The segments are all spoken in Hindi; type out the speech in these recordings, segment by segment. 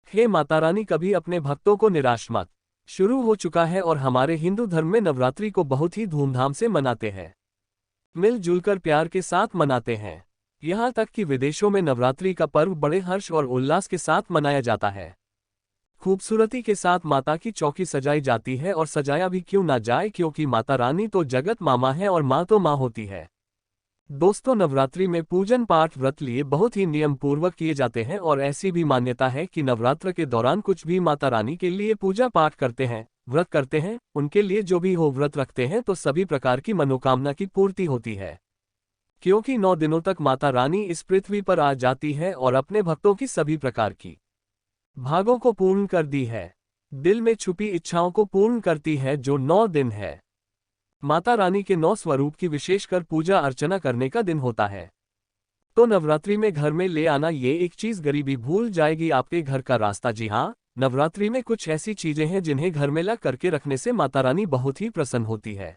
हे माता रानी, कभी अपने भक्तों को निराश मत। शुरू हो चुका है और हमारे हिंदू धर्म में नवरात्रि को बहुत ही धूमधाम से मनाते हैं। मिलजुल कर प्यार के साथ मनाते हैं। यहाँ तक कि विदेशों में नवरात्रि का पर्व बड़े हर्ष और उल्लास के साथ मनाया जाता है। खूबसूरती के साथ माता की चौकी सजाई जाती है, और सजाया भी क्यों ना जाए, क्योंकि माता रानी तो जगत मामा है और माँ तो माँ होती है। दोस्तों, नवरात्रि में पूजन पाठ व्रत लिए बहुत ही नियम पूर्वक किए जाते हैं, और ऐसी भी मान्यता है कि नवरात्र के दौरान कुछ भी माता रानी के लिए पूजा पाठ करते हैं, व्रत करते हैं, उनके लिए जो भी हो व्रत रखते हैं, तो सभी प्रकार की मनोकामना की पूर्ति होती है। क्योंकि 9 दिनों तक माता रानी इस पृथ्वी पर आ जाती है और अपने भक्तों की सभी प्रकार की भागों को पूर्ण कर दी है, दिल में छुपी इच्छाओं को पूर्ण करती है, जो 9 दिन है माता रानी के 9 स्वरूप की विशेषकर पूजा अर्चना करने का दिन होता है। तो नवरात्रि में घर में ले आना ये एक चीज गरीबी भूल जाएगी आपके घर का रास्ता। जी हाँ, नवरात्रि में कुछ ऐसी चीजें हैं जिन्हें घर में ला करके रखने से माता रानी बहुत ही प्रसन्न होती है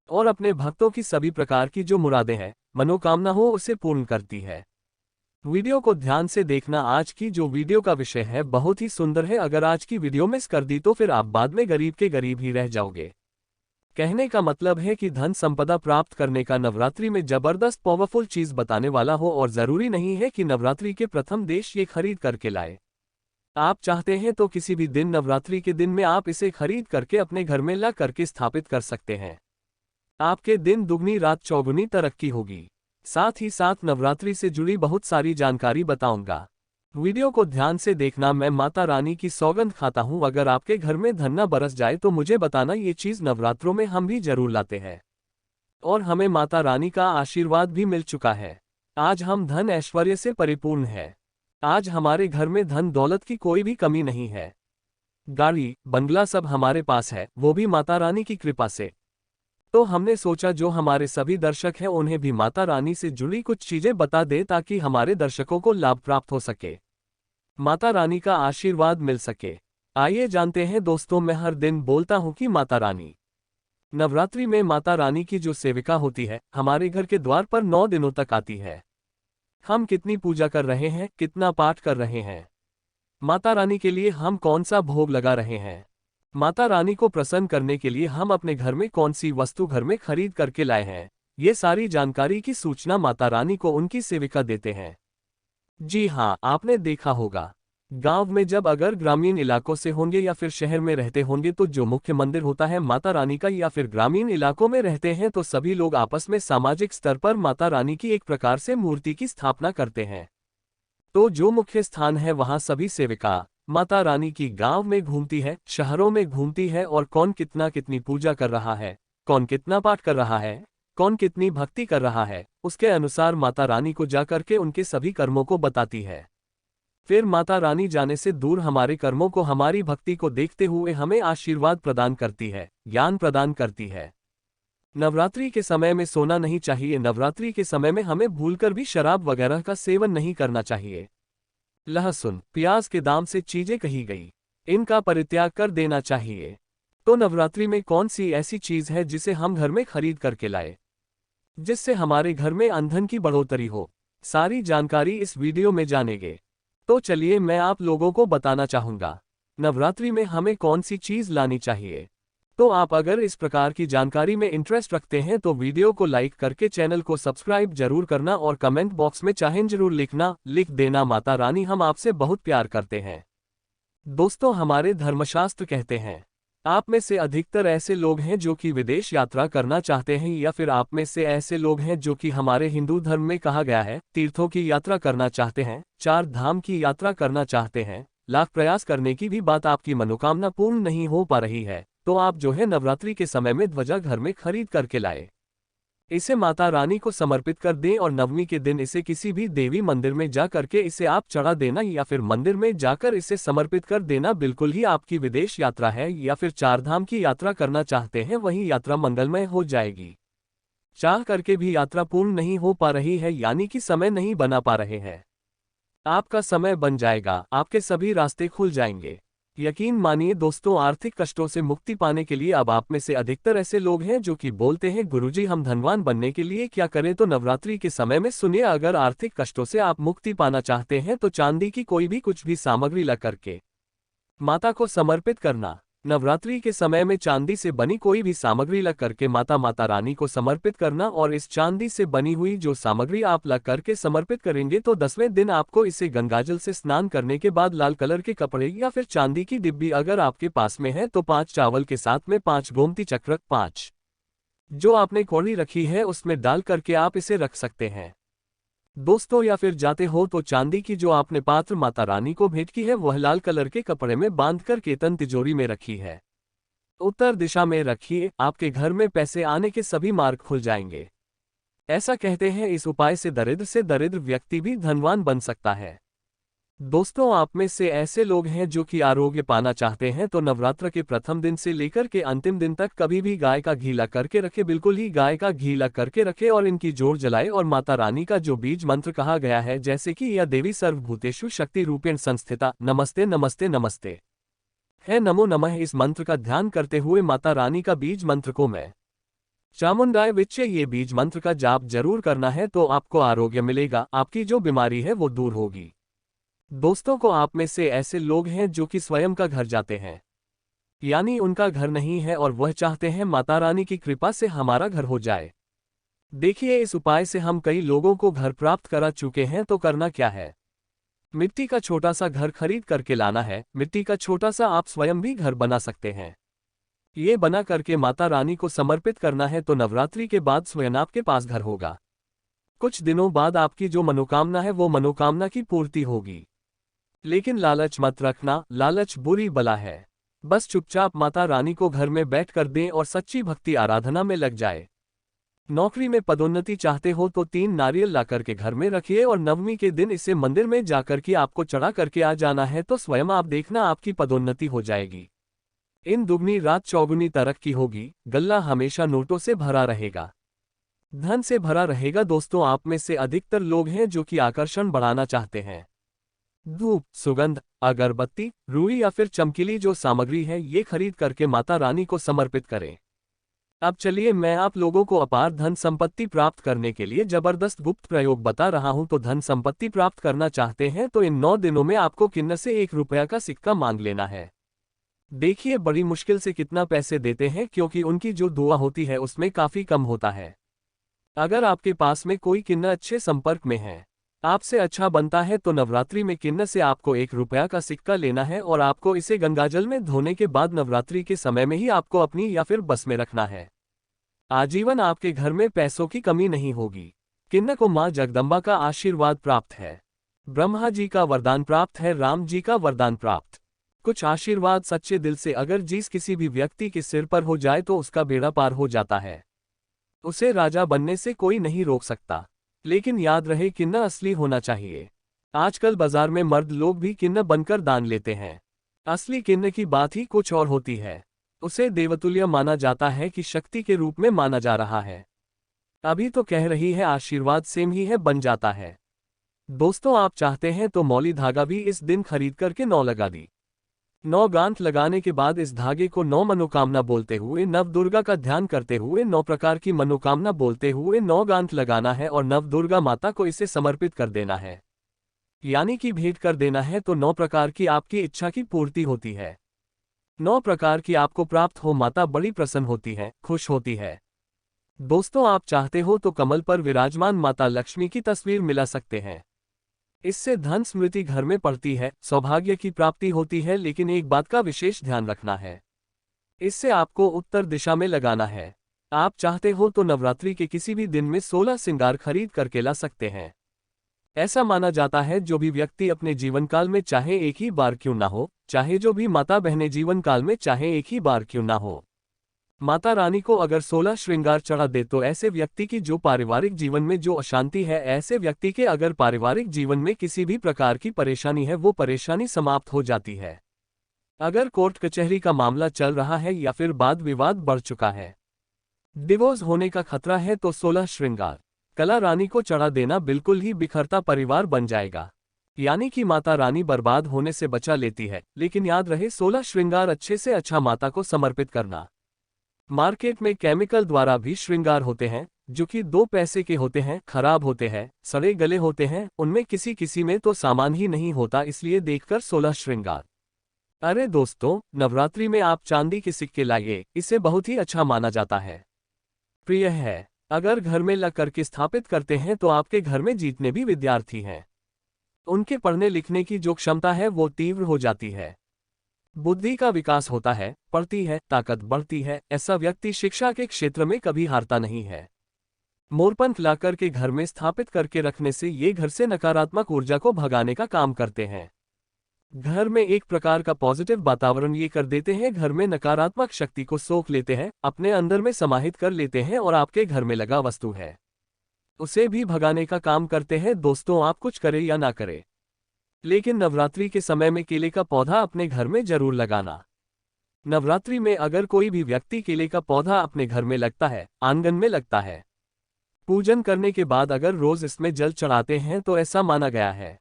और अपने भक्तों की सभी प्रकार की जो मुरादें हैं, मनोकामना हो, उसे पूर्ण करती है। वीडियो को ध्यान से देखना। आज की जो वीडियो का विषय है बहुत ही सुंदर है। अगर आज की वीडियो मिस कर दी तो फिर आप बाद में गरीब के गरीब ही रह जाओगे। कहने का मतलब है कि धन संपदा प्राप्त करने का नवरात्रि में जबरदस्त पावरफुल चीज बताने वाला हो, और जरूरी नहीं है कि नवरात्रि के प्रथम देश ये खरीद करके लाए। आप चाहते हैं तो किसी भी दिन नवरात्रि के दिन में आप इसे खरीद करके अपने घर में ला करके स्थापित कर सकते हैं। आपके दिन दुगनी रात चौगुनी तरक्की होगी। साथ ही साथ नवरात्रि से जुड़ी बहुत सारी जानकारी बताऊंगा। वीडियो को ध्यान से देखना। मैं माता रानी की सौगंध खाता हूँ, अगर आपके घर में धन न बरस जाए तो मुझे बताना। ये चीज नवरात्रों में हम भी जरूर लाते हैं और हमें माता रानी का आशीर्वाद भी मिल चुका है। आज हम धन ऐश्वर्य से परिपूर्ण है। आज हमारे घर में धन दौलत की कोई भी कमी नहीं है। गाड़ी बंगला सब हमारे पास है, वो भी माता रानी की कृपा से। तो हमने सोचा जो हमारे सभी दर्शक हैं उन्हें भी माता रानी से जुड़ी कुछ चीजें बता दे, ताकि हमारे दर्शकों को लाभ प्राप्त हो सके, माता रानी का आशीर्वाद मिल सके। आइए जानते हैं दोस्तों। मैं हर दिन बोलता हूं कि माता रानी, नवरात्रि में माता रानी की जो सेविका होती है हमारे घर के द्वार पर 9 दिनों तक आती है। हम कितनी पूजा कर रहे हैं, कितना पाठ कर रहे हैं, माता रानी के लिए हम कौन सा भोग लगा रहे हैं, माता रानी को प्रसन्न करने के लिए हम अपने घर में कौन सी वस्तु घर में खरीद करके लाए हैं, ये सारी जानकारी की सूचना माता रानी को उनकी सेविका देते हैं। जी हाँ, आपने देखा होगा गांव में जब अगर ग्रामीण इलाकों से होंगे या फिर शहर में रहते होंगे तो जो मुख्य मंदिर होता है माता रानी का, या फिर ग्रामीण इलाकों में रहते हैं तो सभी लोग आपस में सामाजिक स्तर पर माता रानी की एक प्रकार से मूर्ति की स्थापना करते हैं। तो जो मुख्य स्थान है वहां सभी सेविका माता रानी की गांव में घूमती है, शहरों में घूमती है, और कौन कितना कितनी पूजा कर रहा है, कौन कितना पाठ कर रहा है, कौन कितनी भक्ति कर रहा है, उसके अनुसार माता रानी को जाकर के उनके सभी कर्मों को बताती है। फिर माता रानी जाने से दूर हमारे कर्मों को, हमारी भक्ति को देखते हुए हमें आशीर्वाद प्रदान करती है, ज्ञान प्रदान करती है। नवरात्रि के समय में सोना नहीं चाहिए। नवरात्रि के समय में हमें भूलकर भी शराब वगैरह का सेवन नहीं करना चाहिए। लहसुन प्याज के दाम से चीजें कही गई, इनका परित्याग कर देना चाहिए। तो नवरात्रि में कौन सी ऐसी चीज है जिसे हम घर में खरीद करके लाए, जिससे हमारे घर में ईंधन की बढ़ोतरी हो, सारी जानकारी इस वीडियो में जानेंगे। तो चलिए मैं आप लोगों को बताना चाहूंगा नवरात्रि में हमें कौन सी चीज लानी चाहिए। तो आप अगर इस प्रकार की जानकारी में इंटरेस्ट रखते हैं तो वीडियो को लाइक करके चैनल को सब्सक्राइब जरूर करना, और कमेंट बॉक्स में चाहें जरूर लिख देना माता रानी हम आपसे बहुत प्यार करते हैं। दोस्तों, हमारे धर्मशास्त्र कहते हैं आप में से अधिकतर ऐसे लोग हैं जो कि विदेश यात्रा करना चाहते हैं, या फिर आप में से ऐसे लोग हैं जो कि हमारे हिंदू धर्म में कहा गया है तीर्थों की यात्रा करना चाहते हैं, 4 धाम की यात्रा करना चाहते हैं। लाख प्रयास करने की भी बात आपकी मनोकामना पूर्ण नहीं हो पा रही है, तो आप जो है नवरात्रि के समय में ध्वजा घर में खरीद करके लाए, इसे माता रानी को समर्पित कर दें, और नवमी के दिन इसे किसी भी देवी मंदिर में जा करके इसे आप चढ़ा देना, या फिर मंदिर में जाकर इसे समर्पित कर देना। बिल्कुल ही आपकी विदेश यात्रा है या फिर 4 धाम की यात्रा करना चाहते हैं, वही यात्रा मंगलमय हो जाएगी। चाह करके भी यात्रा पूर्ण नहीं हो पा रही है, यानी कि समय नहीं बना पा रहे हैं, आपका समय बन जाएगा, आपके सभी रास्ते खुल जाएंगे। यकीन मानिए दोस्तों, आर्थिक कष्टों से मुक्ति पाने के लिए अब आप में से अधिकतर ऐसे लोग हैं जो कि बोलते हैं गुरुजी हम धनवान बनने के लिए क्या करें। तो नवरात्रि के समय में सुनिए, अगर आर्थिक कष्टों से आप मुक्ति पाना चाहते हैं तो चांदी की कोई भी कुछ भी सामग्री ला करके माता को समर्पित करना। नवरात्रि के समय में चांदी से बनी कोई भी सामग्री ला करके माता रानी को समर्पित करना, और इस चांदी से बनी हुई जो सामग्री आप ला करके समर्पित करेंगे तो 10वें दिन आपको इसे गंगाजल से स्नान करने के बाद लाल कलर के कपड़े या फिर चांदी की डिब्बी अगर आपके पास में है तो 5 चावल के साथ में 5 गोमती चक्र 5 जो आपने कौड़ी रखी है उसमें डाल करके आप इसे रख सकते हैं दोस्तों। या फिर जाते हो तो चांदी की जो आपने पात्र माता रानी को भेंट की है वह लाल कलर के कपड़े में बांधकर केतन तिजोरी में रखी है, उत्तर दिशा में रखिए। आपके घर में पैसे आने के सभी मार्ग खुल जाएंगे। ऐसा कहते हैं इस उपाय से दरिद्र व्यक्ति भी धनवान बन सकता है। दोस्तों, आप में से ऐसे लोग हैं जो कि आरोग्य पाना चाहते हैं तो नवरात्र के प्रथम दिन से लेकर के अंतिम दिन तक कभी भी गाय का घी ला करके रखे, बिल्कुल ही गाय का घी ला करके रखे और इनकी जोड़ जलाए और माता रानी का जो बीज मंत्र कहा गया है जैसे कि या देवी सर्वभूतेषु शक्ति रूपेण संस्थिता नमस्ते नमस्ते नमस्ते है नमो नमः, इस मंत्र का ध्यान करते हुए माता रानी का बीज मंत्र को मैं चामुंडाय विच्चे ये बीज मंत्र का जाप जरूर करना है तो आपको आरोग्य मिलेगा, आपकी जो बीमारी है वो दूर होगी। दोस्तों को आप में से ऐसे लोग हैं जो कि स्वयं का घर जाते हैं, यानी उनका घर नहीं है और वह चाहते हैं माता रानी की कृपा से हमारा घर हो जाए। देखिए, इस उपाय से हम कई लोगों को घर प्राप्त करा चुके हैं। तो करना क्या है, मिट्टी का छोटा सा घर खरीद करके लाना है। मिट्टी का छोटा सा आप स्वयं भी घर बना सकते हैं। ये बना करके माता रानी को समर्पित करना है तो नवरात्रि के बाद स्वयं आपके पास घर होगा। कुछ दिनों बाद आपकी जो मनोकामना है वो मनोकामना की पूर्ति होगी। लेकिन लालच मत रखना, लालच बुरी बला है। बस चुपचाप माता रानी को घर में बैठ कर दें और सच्ची भक्ति आराधना में लग जाए। नौकरी में पदोन्नति चाहते हो तो 3 नारियल ला करके घर में रखिए और नवमी के दिन इसे मंदिर में जाकर के आपको चढ़ा करके आ जाना है तो स्वयं आप देखना आपकी पदोन्नति हो जाएगी। इन दुगनी रात चौगुनी तरक्की होगी। गल्ला हमेशा नोटों से भरा रहेगा, धन से भरा रहेगा। दोस्तों, आप में से अधिकतर लोग हैं जो कि आकर्षण बढ़ाना चाहते हैं। धूप, सुगंध, अगरबत्ती, रुई या फिर चमकीली जो सामग्री है ये खरीद करके माता रानी को समर्पित करें। अब चलिए मैं आप लोगों को अपार धन संपत्ति प्राप्त करने के लिए जबरदस्त गुप्त प्रयोग बता रहा हूं। तो धन संपत्ति प्राप्त करना चाहते हैं तो इन 9 दिनों में आपको किन्न से 1 रुपया का सिक्का मांग लेना है। देखिए, बड़ी मुश्किल से कितना पैसे देते हैं क्योंकि उनकी जो दुआ होती है उसमें काफी कम होता है। अगर आपके पास में कोई किन्न अच्छे संपर्क में है, आपसे अच्छा बनता है तो नवरात्रि में किन्न से आपको 1 रुपया का सिक्का लेना है और आपको इसे गंगाजल में धोने के बाद नवरात्रि के समय में ही आपको अपनी या फिर बस में रखना है। आजीवन आपके घर में पैसों की कमी नहीं होगी। किन्न को मां जगदम्बा का आशीर्वाद प्राप्त है, ब्रह्मा जी का वरदान प्राप्त है, राम जी का वरदान प्राप्त। कुछ आशीर्वाद सच्चे दिल से अगर जिस किसी भी व्यक्ति के सिर पर हो जाए तो उसका बेड़ा पार हो जाता है, उसे राजा बनने से कोई नहीं रोक सकता। लेकिन याद रहे किन्न असली होना चाहिए। आजकल बाजार में मर्द लोग भी किन्न बनकर दान लेते हैं। असली किन्न की बात ही कुछ और होती है। उसे देवतुल्य माना जाता है कि शक्ति के रूप में माना जा रहा है। अभी तो कह रही है आशीर्वाद सेम ही है बन जाता है। दोस्तों, आप चाहते हैं तो मौली धागा भी इस दिन खरीद करके 9 लगा दी। 9 गांठ लगाने के बाद इस धागे को 9 मनोकामना बोलते हुए नव दुर्गा का ध्यान करते हुए 9 प्रकार की मनोकामना बोलते हुए 9 गांठ लगाना है और नव दुर्गा माता को इसे समर्पित कर देना है, यानी कि भेंट कर देना है। तो 9 प्रकार की आपकी इच्छा की पूर्ति होती है। 9 प्रकार की आपको प्राप्त हो माता बड़ी प्रसन्न होती है, खुश होती है। दोस्तों, आप चाहते हो तो कमल पर विराजमान माता लक्ष्मी की तस्वीर मिला सकते हैं। इससे धन स्मृति घर में पड़ती है, सौभाग्य की प्राप्ति होती है। लेकिन एक बात का विशेष ध्यान रखना है, इससे आपको उत्तर दिशा में लगाना है। आप चाहते हो तो नवरात्रि के किसी भी दिन में 16 श्रृंगार खरीद करके ला सकते हैं। ऐसा माना जाता है जो भी व्यक्ति अपने जीवन काल में चाहे एक ही बार क्यों ना हो, चाहे जो भी माता बहनें जीवन काल में चाहे एक ही बार क्यों ना हो, माता रानी को अगर 16 श्रृंगार चढ़ा दे तो ऐसे व्यक्ति की जो पारिवारिक जीवन में जो अशांति है, ऐसे व्यक्ति के अगर पारिवारिक जीवन में किसी भी प्रकार की परेशानी है वो परेशानी समाप्त हो जाती है। अगर कोर्ट कचहरी का मामला चल रहा है या फिर वाद विवाद बढ़ चुका है, डिवोर्स होने का खतरा है तो 16 श्रृंगार कला रानी को चढ़ा देना, बिल्कुल ही बिखरता परिवार बन जाएगा। यानी कि माता रानी बर्बाद होने से बचा लेती है, लेकिन याद रहे 16 श्रृंगार अच्छे से अच्छा माता को समर्पित करना। मार्केट में केमिकल द्वारा भी श्रृंगार होते हैं, जो कि 2 पैसे के होते हैं, खराब होते हैं, सड़े गले होते हैं, उनमें किसी किसी में तो सामान ही नहीं होता, इसलिए देखकर 16 श्रृंगार। अरे दोस्तों, नवरात्रि में आप चांदी के सिक्के लाइए, इसे बहुत ही अच्छा माना जाता है, प्रिय है। अगर घर में ला करके स्थापित करते हैं तो आपके घर में जितने भी विद्यार्थी हैं, उनके पढ़ने लिखने की जो क्षमता है वो तीव्र हो जाती है, बुद्धि का विकास होता है, पढ़ती है, ताकत बढ़ती है। ऐसा व्यक्ति शिक्षा के क्षेत्र में कभी हारता नहीं है। मोरपंख लाकर के घर में स्थापित करके रखने से ये घर से नकारात्मक ऊर्जा को भगाने का काम करते हैं। घर में एक प्रकार का पॉजिटिव वातावरण ये कर देते हैं, घर में नकारात्मक शक्ति को सोख लेते हैं, अपने अंदर में समाहित कर लेते हैं और आपके घर में लगा वस्तु है उसे भी भगाने का काम करते हैं। दोस्तों, आप कुछ करें या ना करें, लेकिन नवरात्रि के समय में केले का पौधा अपने घर में जरूर लगाना। नवरात्रि में अगर कोई भी व्यक्ति केले का पौधा अपने घर में लगता है, आंगन में लगता है, पूजन करने के बाद अगर रोज इसमें जल चढ़ाते हैं तो ऐसा माना गया है,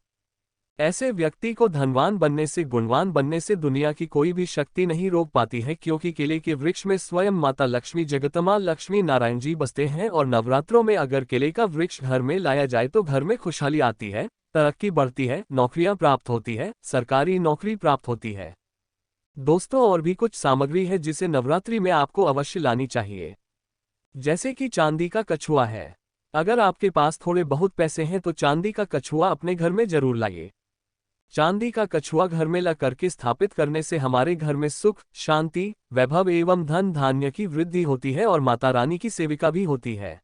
ऐसे व्यक्ति को धनवान बनने से, गुणवान बनने से दुनिया की कोई भी शक्ति नहीं रोक पाती है, क्योंकि केले के वृक्ष में स्वयं माता लक्ष्मी, जगतमां लक्ष्मी नारायण जी बसते हैं। और नवरात्रों में अगर केले का वृक्ष घर में लाया जाए तो घर में खुशहाली आती है, तरक्की बढ़ती है, नौकरियां प्राप्त होती है, सरकारी नौकरी प्राप्त होती है। दोस्तों, और भी कुछ सामग्री है जिसे नवरात्रि में आपको अवश्य लानी चाहिए, जैसे कि चांदी का कछुआ है। अगर आपके पास थोड़े बहुत पैसे हैं तो चांदी का कछुआ अपने घर में जरूर लाइए। चांदी का कछुआ घर में ला करके स्थापित करने से हमारे घर में सुख, शांति, वैभव एवं धन धान्य की वृद्धि होती है और माता रानी की सेविका भी होती है,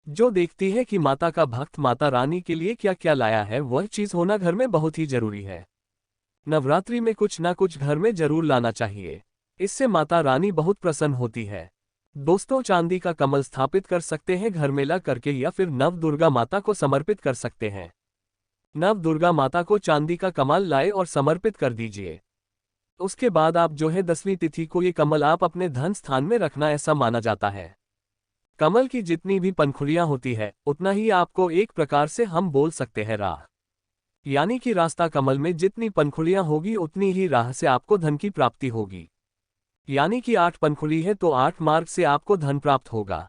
जो देखती है कि माता का भक्त माता रानी के लिए क्या क्या लाया है। वह चीज होना घर में बहुत ही जरूरी है। नवरात्रि में कुछ ना कुछ घर में जरूर लाना चाहिए, इससे माता रानी बहुत प्रसन्न होती है। दोस्तों, चांदी का कमल स्थापित कर सकते हैं घर में ला करके, या फिर नव दुर्गा माता को समर्पित कर सकते हैं। नव दुर्गा माता को चांदी का कमल लाए और समर्पित कर दीजिए। उसके बाद आप जो है 10वीं तिथि को ये कमल आप अपने धन स्थान में रखना, ऐसा माना जाता है। कमल की जितनी भी पंखुड़ियां होती है उतना ही आपको एक प्रकार से हम बोल सकते हैं राह, यानी कि रास्ता। कमल में जितनी पंखुड़ियां होगी उतनी ही राह से आपको धन की प्राप्ति होगी, यानी कि 8 पंखुड़ी है तो 8 मार्ग से आपको धन प्राप्त होगा।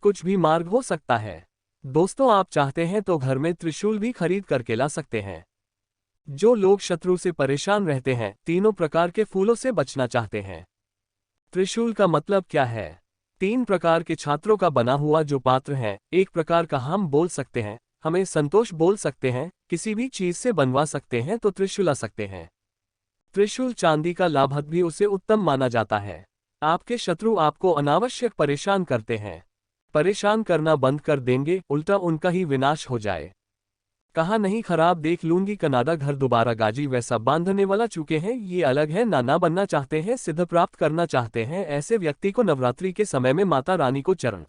कुछ भी मार्ग हो सकता है। दोस्तों, आप चाहते हैं तो घर में त्रिशूल भी खरीद करके ला सकते हैं। जो लोग शत्रु से परेशान रहते हैं, तीनों प्रकार के फूलों से बचना चाहते हैं। त्रिशूल का मतलब क्या है? 3 प्रकार के छात्रों का बना हुआ जो पात्र है, एक प्रकार का हम बोल सकते हैं, हमें संतोष बोल सकते हैं, किसी भी चीज से बनवा सकते हैं तो त्रिशूल आ सकते हैं। त्रिशूल चांदी का लाभत भी उसे उत्तम माना जाता है। आपके शत्रु आपको अनावश्यक परेशान करते हैं, परेशान करना बंद कर देंगे, उल्टा उनका ही विनाश हो जाए। कहा नहीं खराब देख लूंगी कनाडा घर दोबारा गाजी वैसा बांधने वाला चुके हैं। ये अलग है, नाना बनना चाहते हैं, सिद्ध प्राप्त करना चाहते हैं, ऐसे व्यक्ति को नवरात्रि के समय में माता रानी को चरण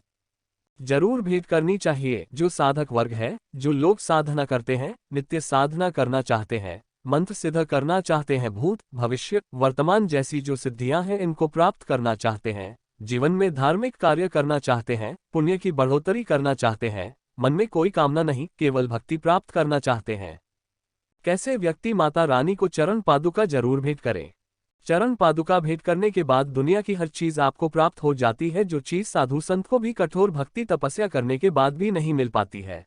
जरूर भेंट करनी चाहिए। जो साधक वर्ग है, जो लोग साधना करते हैं, नित्य साधना करना चाहते हैं, मंत्र सिद्ध करना चाहते हैं, भूत भविष्य वर्तमान जैसी जो सिद्धियां हैं इनको प्राप्त करना चाहते हैं, जीवन में धार्मिक कार्य करना चाहते हैं, पुण्य की बढ़ोतरी करना चाहते हैं, मन में कोई कामना नहीं, केवल भक्ति प्राप्त करना चाहते हैं, कैसे व्यक्ति माता रानी को चरण पादुका जरूर भेंट करें। चरण पादुका भेंट करने के बाद दुनिया की हर चीज आपको प्राप्त हो जाती है, जो चीज साधु संत को भी कठोर भक्ति तपस्या करने के बाद भी नहीं मिल पाती है।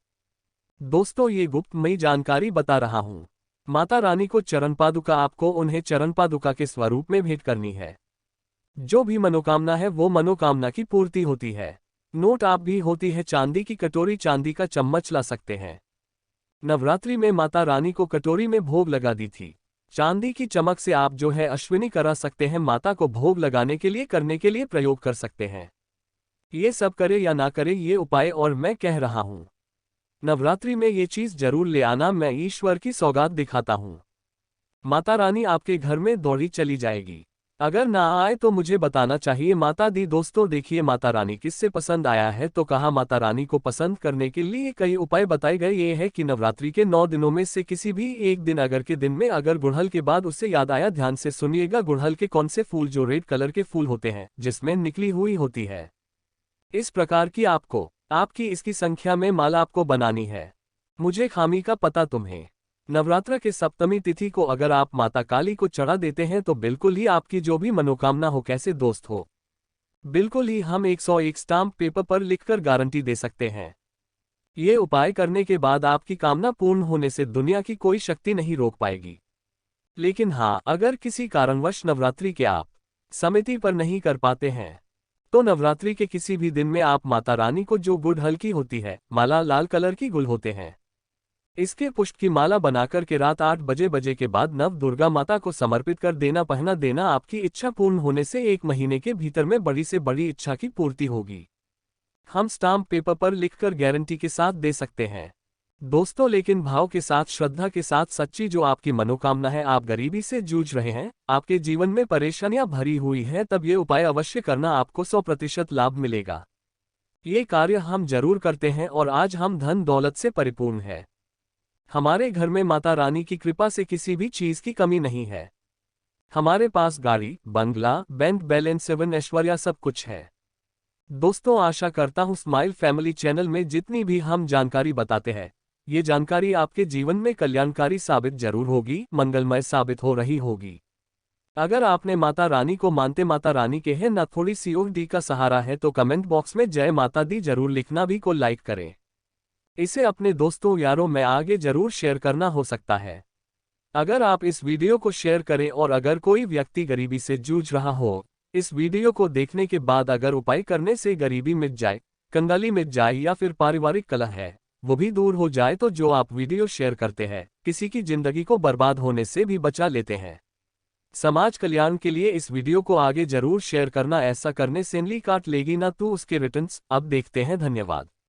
दोस्तों, ये गुप्तमयी जानकारी बता रहा हूँ। माता रानी को चरण पादुका आपको उन्हें चरण पादुका के स्वरूप में भेंट करनी है। जो भी मनोकामना है वो मनोकामना की पूर्ति होती है। नोट आप भी होती है, चांदी की कटोरी, चांदी का चम्मच ला सकते हैं। नवरात्रि में माता रानी को कटोरी में भोग लगा दी थी। चांदी की चमक से आप जो है अश्विनी करा सकते हैं, माता को भोग लगाने के लिए करने के लिए प्रयोग कर सकते हैं। ये सब करे या ना करे ये उपाय और मैं कह रहा हूँ। नवरात्रि में ये चीज जरूर ले आना, मैं ईश्वर की सौगात दिखाता हूँ। माता रानी आपके घर में दौड़ी चली जाएगी। अगर ना आए तो मुझे बताना चाहिए माता दी। दोस्तों देखिए, माता रानी किससे पसंद आया है तो कहा माता रानी को पसंद करने के लिए कई उपाय बताए गए। ये है कि नवरात्रि के 9 दिनों में से किसी भी एक दिन अगर के दिन में अगर गुड़हल के बाद उससे याद आया, ध्यान से सुनिएगा, गुड़हल के कौन से फूल, जो रेड कलर के फूल होते हैं जिसमें निकली हुई होती है, इस प्रकार की आपको आपकी इसकी संख्या में माला आपको बनानी है। मुझे खामी का पता तुम्हें। नवरात्र के सप्तमी तिथि को अगर आप माता काली को चढ़ा देते हैं तो बिल्कुल ही आपकी जो भी मनोकामना हो, कैसे दोस्त हो, बिल्कुल ही हम 101 स्टाम्प पेपर पर लिखकर गारंटी दे सकते हैं। ये उपाय करने के बाद आपकी कामना पूर्ण होने से दुनिया की कोई शक्ति नहीं रोक पाएगी। लेकिन हाँ, अगर किसी कारणवश नवरात्रि के आप समिति पर नहीं कर पाते हैं तो नवरात्रि के किसी भी दिन में आप माता रानी को जो गुड़ हल्की होती है, माला लाल कलर की गुल होते हैं, इसके पुष्प की माला बनाकर के रात 8 बजे के बाद नव दुर्गा माता को समर्पित कर देना, पहना देना। आपकी इच्छा पूर्ण होने से 1 महीने के भीतर में बड़ी से बड़ी इच्छा की पूर्ति होगी। हम स्टाम्प पेपर पर लिखकर गारंटी के साथ दे सकते हैं दोस्तों। लेकिन भाव के साथ, श्रद्धा के साथ, सच्ची जो आपकी मनोकामना है, आप गरीबी से जूझ रहे हैं, आपके जीवन में परेशानियां भरी हुई हैं, तब ये उपाय अवश्य करना, आपको 100% लाभ मिलेगा। ये कार्य हम जरूर करते हैं और आज हम धन दौलत से परिपूर्ण है। हमारे घर में माता रानी की कृपा से किसी भी चीज की कमी नहीं है। हमारे पास गाड़ी, बंगला, बैंक बैलेंस, 7 ऐश्वर्या सब कुछ है। दोस्तों, आशा करता हूं स्माइल फैमिली चैनल में जितनी भी हम जानकारी बताते हैं, ये जानकारी आपके जीवन में कल्याणकारी साबित जरूर होगी, मंगलमय साबित हो रही होगी। अगर आपने माता रानी को मानते, माता रानी के हैं ना थोड़ी COD का सहारा है, तो कमेंट बॉक्स में जय माता दी जरूर लिखना भी को लाइक करें। इसे अपने दोस्तों यारों में आगे जरूर शेयर करना हो सकता है। अगर आप इस वीडियो को शेयर करें और अगर कोई व्यक्ति गरीबी से जूझ रहा हो, इस वीडियो को देखने के बाद अगर उपाय करने से गरीबी मिट जाए, कंगाली मिट जाए या फिर पारिवारिक कलह है वो भी दूर हो जाए, तो जो आप वीडियो शेयर करते हैं किसी की जिंदगी को बर्बाद होने से भी बचा लेते हैं। समाज कल्याण के लिए इस वीडियो को आगे जरूर शेयर करना। ऐसा करने से काट लेगी ना तू उसके रिटर्न्स। अब देखते हैं। धन्यवाद।